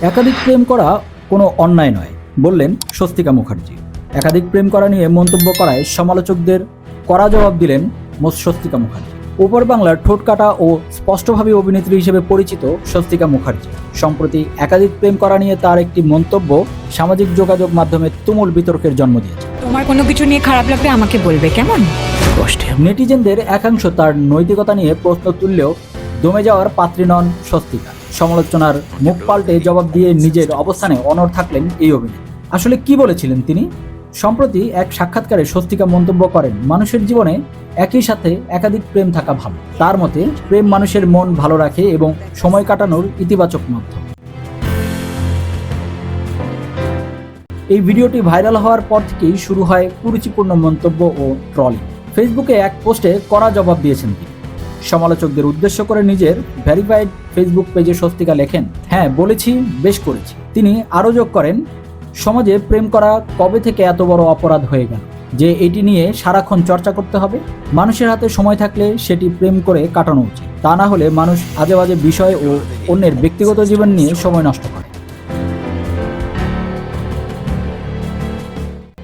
একাধিক প্রেম করা কোনো অন্যায় নয় বললেন স্বস্তিকা মুখার্জি। একাধিক প্রেম করা নিয়ে মন্তব্য করায় সমালোচকদের কড়া জবাব দিলেন স্বস্তিকা মুখার্জি। ওপর বাংলার ঠোঁটকাটা ও স্পষ্টভাবে অভিনেত্রী হিসেবে পরিচিত স্বস্তিকা মুখার্জি সম্প্রতি একাধিক প্রেম করা নিয়ে তার একটি মন্তব্য সামাজিক যোগাযোগ মাধ্যমে তুমুল বিতর্কের জন্ম দিয়েছে। তোমার কোনো কিছু নিয়ে খারাপ লাগলে আমাকে বলবে, কেমন? নেটিজেনদের একাংশ তার নৈতিকতা নিয়ে প্রশ্ন তুললেও দমে যাওয়ার পাত্রী নন স্বস্তিকা। সমালোচনার মুখ পাল্টে জবাব দিয়ে নিজের অবস্থানে অনড় থাকলেন এই অভিনেত্রী। আসলে কি বলেছিলেন তিনি? সম্প্রতি এক সাক্ষাৎকারে স্বস্তিকা মন্তব্য করেন, মানুষের জীবনে একই সাথে একাধিক প্রেম থাকা ভালো। তার মতে প্রেম মানুষের মন ভালো রাখে এবং সময় কাটানোর ইতিবাচক মাধ্যম। এই ভিডিওটি ভাইরাল হওয়ার পর থেকেই শুরু হয় কুরুচিপূর্ণ মন্তব্য ও ট্রলিং। ফেসবুকে এক পোস্টে কড়া জবাব দিয়েছেন তিনি। সমালোচকদের উদ্দেশ্য করে নিজের ভেরিফাইড ফেসবুক পেজে স্বস্তিকা লেখেন, হ্যাঁ বলেছি, বেশ করেছি। তিনি আরও যোগ করেন, সমাজে প্রেম করা কবে থেকে এত বড় অপরাধ হয়ে গেল যে এটি নিয়ে সারাক্ষণ চর্চা করতে হবে? মানুষের হাতে সময় থাকলে সেটি প্রেম করে কাটানো উচিত, তা না হলে মানুষ আজে বাজে বিষয় ও অন্যের ব্যক্তিগত জীবন নিয়ে সময় নষ্ট করে।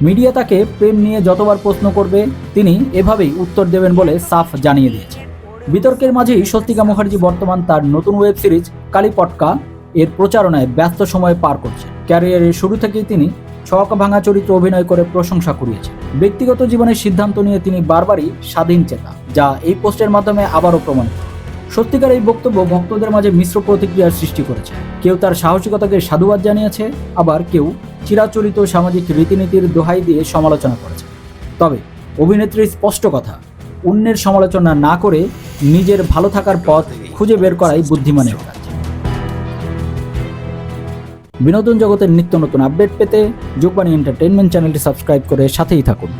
মিডিয়া তাকে প্রেম নিয়ে যতবার প্রশ্ন করবে তিনি এভাবেই উত্তর দেবেন বলে সাফ জানিয়ে দিয়েছে। বিতর্কের মাঝেই স্বস্তিকা মুখার্জি বর্তমান তার নতুন ওয়েব সিরিজ কালীপটকা এর প্রচারণায় ব্যস্ত সময় পার করছেন। ক্যারিয়ারের শুরু থেকেই তিনি ছক ভাঙা চরিত্র অভিনয় করে প্রশংসা কুড়িয়েছেন। ব্যক্তিগত জীবনের সিদ্ধান্ত নিয়ে তিনি বারবারই স্বাধীন চেতা, যা এই পোস্টের মাধ্যমে আবারও প্রমাণিত। স্বস্তিকার এই বক্তব্য ভক্তদের মাঝে মিশ্র প্রতিক্রিয়ার সৃষ্টি করেছে। কেউ তার সাহসিকতাকে সাধুবাদ জানিয়েছে, আবার কেউ চিরাচরিত সামাজিক রীতিনীতির দোহাই দিয়ে সমালোচনা করেছে। তবে অভিনেত্রীর স্পষ্ট কথা, অন্যের সমালোচনা না করে নিজের ভালো থাকার পথ খুঁজে বের করাই বুদ্ধিমানের কাজ। বিনোদন জগতের নিত্য নতুন আপডেট পেতে যোগবাণী এন্টারটেইনমেন্ট চ্যানেলটি সাবস্ক্রাইব করে সাথেই থাকুন।